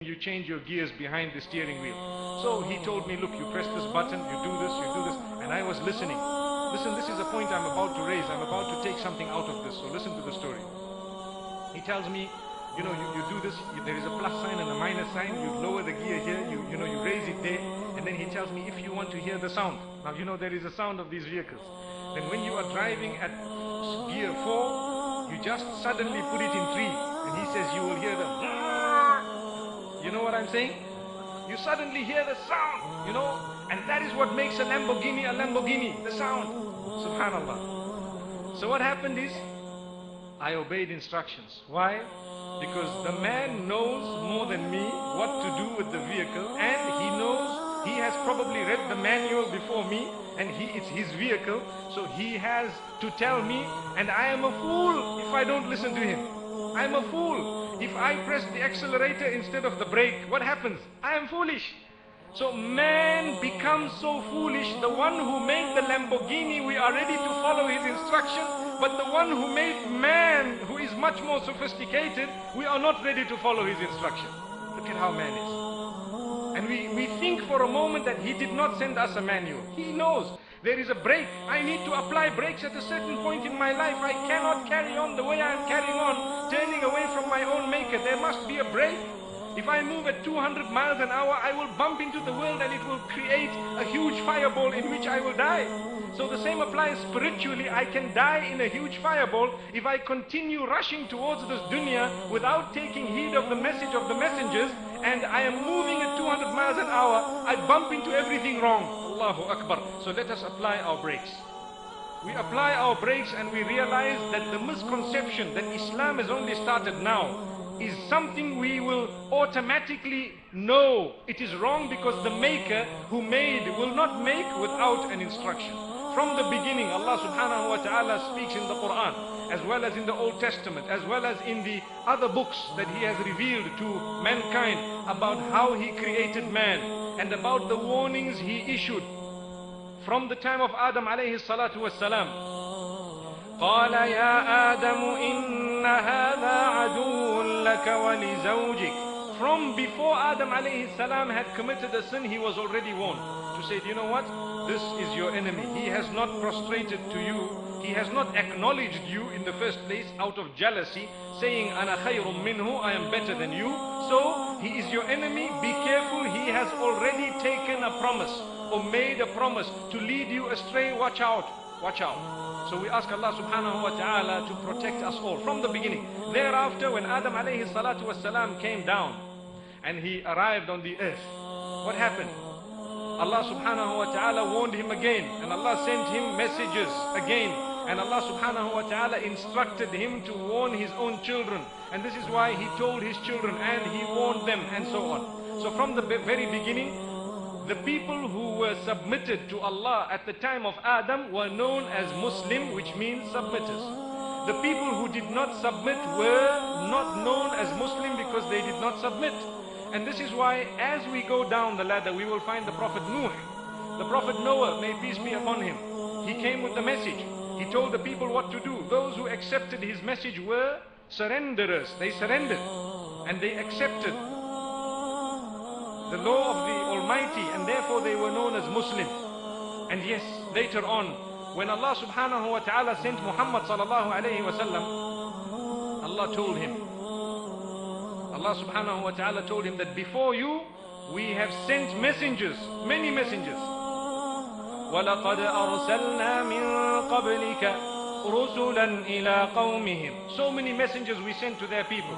You change your gears behind the steering wheel. So he told me, look, you press this button, you do this, and I was listening. Listen, this is a point I'm about to raise. I'm about to take something out of this, so listen to the story. He tells me, you do this, there is a plus sign and a minus sign, you lower the gear here, you raise it there, and then he tells me, if you want to hear the sound. Now, there is a sound of these vehicles. Then when you are driving at gear 4, you just suddenly put it in 3, and he says you will hear them. You know what I'm saying? You suddenly hear the sound, and that is what makes a Lamborghini, the sound. Subhanallah. So what happened is, I obeyed instructions. Why? Because the man knows more than me what to do with the vehicle, and he has probably read the manual before me, and it's his vehicle, so he has to tell me, and I am a fool if I don't listen to him. I'm a fool. If I press the accelerator instead of the brake, what happens? I am foolish. So man becomes so foolish. The one who made the Lamborghini, we are ready to follow his instruction. But the one who made man, who is much more sophisticated, we are not ready to follow his instruction. Look at how man is. And we think for a moment that he did not send us a manual. He knows. There is a brake. I need to apply brakes at a certain point in my life. I cannot carry on the way I am carrying on, turning away from my own maker. There must be a brake. If I move at 200 miles an hour, I will bump into the world and it will create a huge fireball in which I will die. So the same applies spiritually. I can die in a huge fireball if I continue rushing towards this dunya without taking heed of the message of the messengers, and I am moving at 200 miles an hour. I bump into everything wrong. Allahu Akbar. So let us apply our brakes. We apply our brakes and we realize that the misconception that Islam has only started now is something we will automatically know it is wrong, because the maker who made will not make without an instruction. From the beginning, Allah subhanahu wa ta'ala speaks in the Quran, as well as in the Old Testament, as well as in the other books that He has revealed to mankind about how He created man and about the warnings He issued from the time of Adam alayhi salatu wassalam. قال يا آدم إن هذا عدو لك ولزوجك. From before Adam alayhi salam had committed a sin, he was already warned to say, you know what? This is your enemy. He has not prostrated to you. He has not acknowledged you in the first place out of jealousy, saying, Ana khayrun minhu, I am better than you. So he is your enemy. Be careful. He has already taken a promise or made a promise to lead you astray. Watch out. Watch out. So we ask Allah subhanahu wa ta'ala to protect us all from the beginning. Thereafter, when Adam alayhi salatu wassalam came down and he arrived on the earth, what happened? Allah subhanahu wa ta'ala warned him again, and Allah sent him messages again, and Allah subhanahu wa ta'ala instructed him to warn his own children, and this is why he told his children and he warned them, and so on. So from the very beginning, the people who were submitted to Allah at the time of Adam were known as Muslim, which means submitters. The people who did not submit were not known as Muslim because they did not submit. And this is why as we go down the ladder, we will find the Prophet Nuh, the Prophet Noah, may peace be upon him. He came with the message. He told the people what to do. Those who accepted his message were surrenderers. They surrendered and they accepted the law of the Almighty, and therefore they were known as Muslim. And yes, later on, when Allah subhanahu wa ta'ala sent Muhammad sallallahu alaihi wasallam, Allah told him, Allah subhanahu wa ta'ala told him that before you, we have sent messengers, many messengers. وَلَقَدْ أَرْسَلْنَا مِن قَبْلِكَ رُسُلًا إِلَىٰ قَوْمِهِمْ. So many messengers we sent to their people.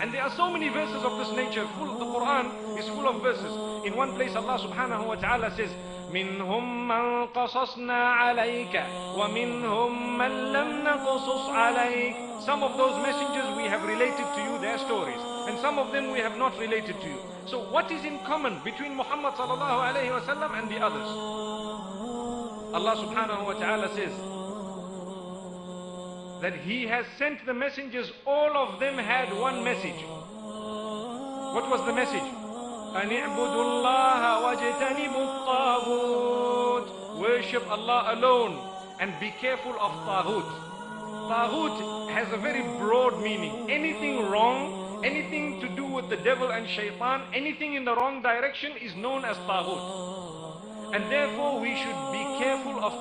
And there are so many verses of this nature. The Quran is full of verses. In one place Allah subhanahu wa ta'ala says, مِنْهُمْ مَنْ قَصَصْنَا عَلَيْكَ وَمِنْهُمْ مَنْ لَمْ نَقْصُصْ عَلَيْكَ. Some of those messengers we have related to you their stories, and some of them we have not related to you. So what is in common between Muhammad sallallahu alayhi wa sallam and the others? Allah subhanahu wa ta'ala says that He has sent the messengers, all of them had one message. What was the message? أَنِ اعْبُدُوا اللَّهَ وَاجْتَنِبُوا الطَّاغُوتَ. Worship Allah alone and be careful of Taghut. Taghut has a very broad meaning. Anything wrong, anything to do with the devil and shaitan, anything in the wrong direction is known as taghut. And therefore we should be careful of